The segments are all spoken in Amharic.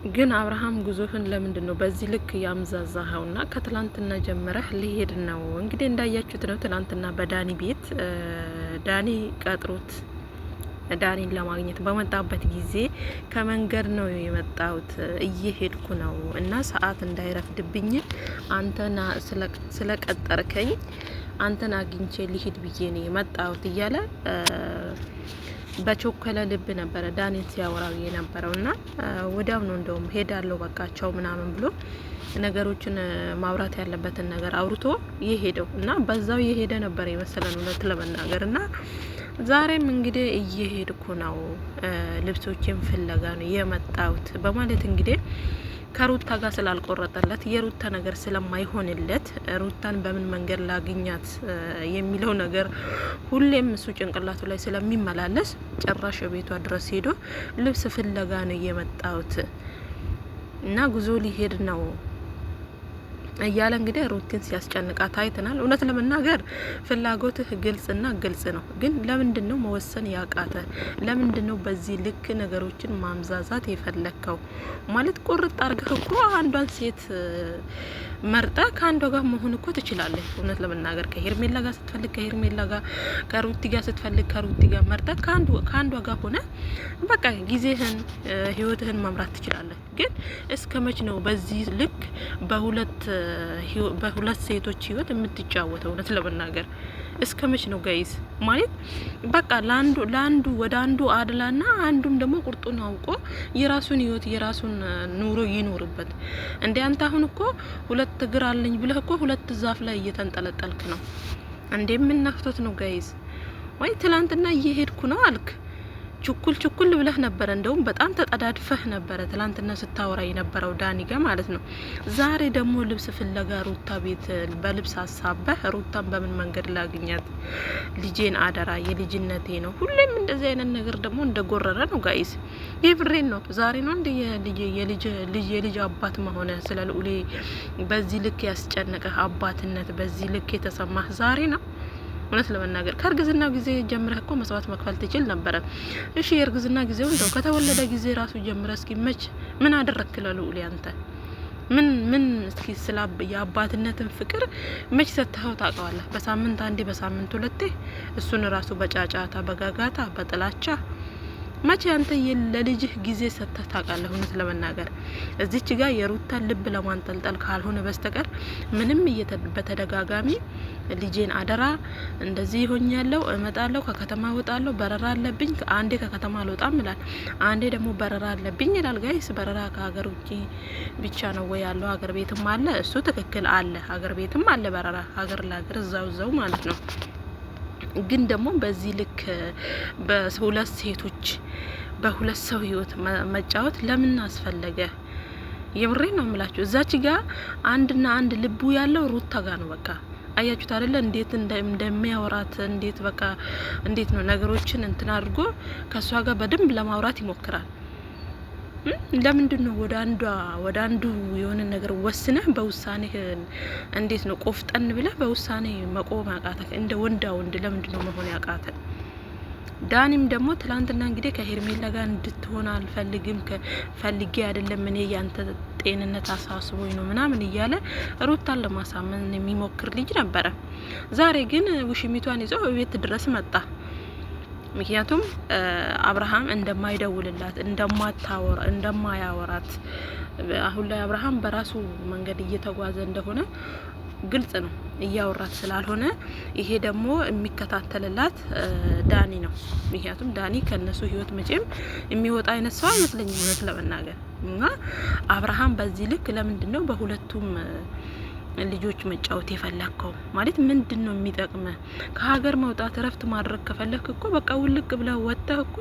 ግን አብርሃም ጉዞህን ለምንድነው በዚህ ልክ ያምዛዛኸውና ከትላንትና ጀምረህ ሊሄድ ነው? እንግዲህ እንዳያችሁት ነው። ትላንትና በዳኒ ቤት ዳኒ ቀጥሮት ዳኒን ለማግኘት በመጣበት ጊዜ ከመንገድ ነው የመጣሁት እየሄድኩ ነው እና ሰዓት እንዳይረፍድብኝ አንተና ስለቀጠርከኝ አንተን አግኝቼ ሊሄድ ብዬ ነው የመጣሁት እያለ በቾከለ ልብ ነበረ ዳኒን ሲያወራው የነበረውና ወዲያው ነው እንደውም ሄዳለሁ በቃቸው ምናምን ብሎ ነገሮችን ማውራት ያለበትን ነገር አውርቶ የሄደው እና በዛው የሄደ ነበር የመሰለን እውነት ለመናገርና ዛሬም እንግዲህ እየሄድኩ ነው ልብሶችን ፍለጋ ነው የመጣሁት በማለት እንግዲህ ከሩታ ጋር ስላልቆረጠለት የሩታ ነገር ስለማይሆንለት ሩታን በምን መንገድ ላግኛት የሚለው ነገር ሁሌም እሱ ጭንቅላቱ ላይ ስለሚመላለስ ጭራሽ ቤቷ ድረስ ሄዶ ልብስ ፍለጋ ነው የመጣሁት እና ጉዞ ሊሄድ ነው እያለ እንግዲህ ሩቲን ሲያስጨንቃት አይተናል። እውነት ለመናገር ፍላጎትህ ግልጽና ግልጽ ነው፣ ግን ለምንድነው መወሰን ያቃተ? ለምንድነው በዚህ ልክ ነገሮችን ማምዛዛት የፈለከው? ማለት ቁርጥ አርገህ እኮ አንዷን ሴት መርጣ ከአንዷ ጋር መሆን እኮ ትችላለህ። እውነት ለመናገር ከሄርሜላ ጋር ስትፈልግ ከሄርሜላ ጋር፣ ከሩቲ ጋር ስትፈልግ ከሩቲ ጋር መርጣ ከአንዷ ጋር ሆነ በቃ ጊዜህን ህይወትህን መምራት ትችላለህ። ግን እስከ መች ነው በዚህ ልክ በሁለት ሴቶች ህይወት የምትጫወተው? እውነት ለመናገር እስከ መች ነው ጋይስ? ማለት በቃ ለአንዱ ወደ አንዱ አድላና አንዱም ደግሞ ቁርጡን አውቆ የራሱን ህይወት የራሱን ኑሮ ይኖርበት። እንዴ አንተ አሁን እኮ ሁለት እግር አለኝ ብለህ እኮ ሁለት ዛፍ ላይ እየተንጠለጠልክ ነው እንዴ? ምን ነክቶት ነው ጋይስ? ወይ ትላንትና እየሄድኩ ነው አልክ ችኩል ብለህ ነበረ። እንደውም በጣም ተጠዳድፈህ ነበረ ትላንትና ስታወራ የነበረው ዳኒ ጋር ማለት ነው። ዛሬ ደግሞ ልብስ ፍለጋ ሩታ ቤት በልብስ አሳበህ ሩታን በምን መንገድ ላግኛት? ልጄን አደራ፣ የልጅነቴ ነው። ሁሌም እንደዚህ አይነት ነገር ደግሞ እንደጎረረ ነው ጋይስ። የብሬን ነው። ዛሬ ነው እንደ የልጅ አባት መሆነ ስለ ልዑሌ በዚህ ልክ ያስጨነቀህ አባትነት በዚህ ልክ የተሰማህ ዛሬ ነው። እውነት ለመናገር ከእርግዝና ጊዜ ጀምረህ እኮ መስዋዕት መክፈል ትችል ነበረ። እሺ የእርግዝና ጊዜው እንደው ከተወለደ ጊዜ ራሱ ጀምረህ እስኪ መች ምን አደረክ ለልዑል? አንተ ምን እስኪ ስለ የአባትነትን ፍቅር መች ሰጥተኸው ታውቀዋለህ? በሳምንት አንዴ በሳምንት ሁለቴ እሱን ራሱ በጫጫታ በጋጋታ በጥላቻ መቼ አንተ ለልጅህ ጊዜ ሰጥተህ ታውቃለህ? እውነት ለመናገር እዚች ጋር የሩታን ልብ ለማንጠልጠል ካልሆነ በስተቀር ምንም በተደጋጋሚ ልጄን አደራ እንደዚህ ሆኛለሁ፣ እመጣለሁ፣ ከከተማ ወጣለሁ፣ በረራ አለብኝ፣ አንዴ ከከተማ አልወጣም ይላል፣ አንዴ ደግሞ በረራ አለብኝ ይላል። ጋይስ በረራ ከሀገር ውጪ ብቻ ነው ወይ ያለው? ሀገር ቤትም አለ። እሱ ትክክል አለ፣ ሀገር ቤትም አለ በረራ፣ ሀገር ለሀገር እዛው ማለት ነው። ግን ደግሞ በዚህ ልክ በሁለት ሴቶች በሁለት ሰው ህይወት መጫወት ለምን አስፈለገ? የምሬ ነው የምላችሁ። እዛች ጋር አንድና አንድ ልቡ ያለው ሩታ ጋር ነው። በቃ አያችሁት አይደለ? እንዴት እንደሚያወራት እንዴት ነው ነገሮችን እንትን አድርጎ ከሷ ጋር በደንብ ለማውራት ይሞክራል። ለምንድነው ወደ አንዱ የሆነ ነገር ወስነህ በውሳኔ እንዴት ነው ቆፍጠን ብለህ በውሳኔ መቆም ያቃተህ? እንደ ወንድ ለምንድነው መሆን ያቃተ? ዳኒም ደግሞ ትላንትና እንግዲህ ከሄርሜላ ጋር እንድትሆን አልፈልግም ፈልጌ አይደለም እኔ ያንተ ጤንነት አሳስቦኝ ነው ምናምን እያለ ሩታን ለማሳመን የሚሞክር ልጅ ነበረ። ዛሬ ግን ውሽሚቷን ይዞ ቤት ድረስ መጣ። ምክንያቱም አብርሃም እንደማይደውልላት እንደማያወራት አሁን ላይ አብርሃም በራሱ መንገድ እየተጓዘ እንደሆነ ግልጽ ነው፣ እያወራት ስላልሆነ ይሄ ደግሞ የሚከታተልላት ዳኒ ነው። ምክንያቱም ዳኒ ከነሱ ህይወት መቼም የሚወጣ አይነት ሰው አይመስለኝም እውነት ለመናገር እና አብርሃም በዚህ ልክ ለምንድነው በሁለቱም ልጆች መጫወት የፈለከው? ማለት ምንድነው የሚጠቅመ? ከሀገር መውጣት እረፍት ማድረግ ከፈለክ እኮ በቃ ውልቅ ብለህ ወጥተህ እኮ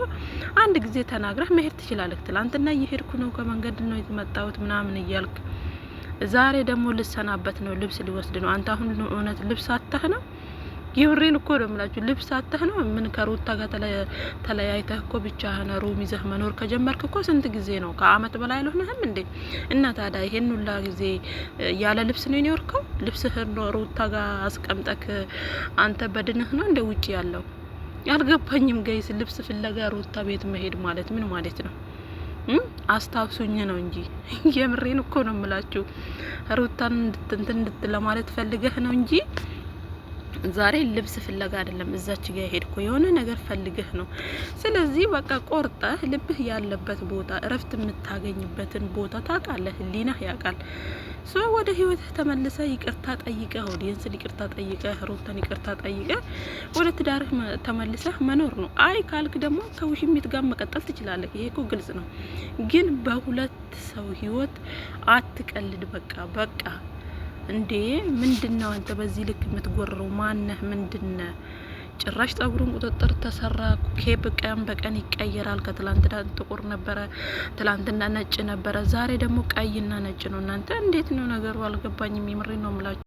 አንድ ጊዜ ተናግረህ መሄድ ትችላለህ። ትላንትና እየሄድኩ ነው ከመንገድ ነው የመጣሁት ምናምን እያልክ ዛሬ ደግሞ ልሰናበት ነው ልብስ ሊወስድ ነው። አንተ አሁን እውነት ልብስ አተህ ነው? የብሬን እኮ ነው የምላችሁ። ልብስ አተህ ነው? ምን ከሩታ ጋር ተለያይተህ እኮ ብቻህን ሩም ይዘህ መኖር ከጀመርክ እኮ ስንት ጊዜ ነው? ከአመት በላይ አልሆነህም እንዴ? እና ታዲያ ይሄን ሁላ ጊዜ ያለ ልብስ ነው የኖርከው? ልብስህን ሩታ ጋር አስቀምጠክ አንተ በድንህ ነው እንደ ውጪ ያለው? ያልገባኝም ጋይስ ልብስ ፍለጋ ሩታ ቤት መሄድ ማለት ምን ማለት ነው? አስታውሱኝ ነው እንጂ የምሬን እኮ ነው የምላችሁ። ሩታን እንድትንትን ለማለት ፈልገህ ነው እንጂ ዛሬ ልብስ ፍለጋ አይደለም እዛች ጋር ሄድኩ፣ የሆነ ነገር ፈልገህ ነው። ስለዚህ በቃ ቆርጠህ ልብህ ያለበት ቦታ እረፍት የምታገኝበትን ቦታ ታውቃለህ፣ ህሊናህ ያውቃል። ሶ ወደ ህይወትህ ተመልሰህ ይቅርታ ጠይቀህ ኦዲየንስን ይቅርታ ጠይቀህ ሩታን ይቅርታ ጠይቀህ ወደ ትዳርህ ተመልሰህ መኖር ነው። አይ ካልክ ደግሞ ከውሽሚት ጋር መቀጠል ትችላለህ። ይሄ እኮ ግልጽ ነው። ግን በሁለት ሰው ህይወት አትቀልድ። በቃ በቃ እንዴ ምንድነው አንተ በዚህ ልክ የምትጎረው? ማነህ? ምንድነው? ጭራሽ ጸጉሩን ቁጥጥር ተሰራ። ኬፕ ቀን በቀን ይቀየራል። ከትላንትና ጥቁር ነበረ፣ ትላንትና ነጭ ነበረ፣ ዛሬ ደግሞ ቀይና ነጭ ነው። እናንተ እንዴት ነው ነገሩ? አልገባኝም። የምሬ ነው የምላችሁ።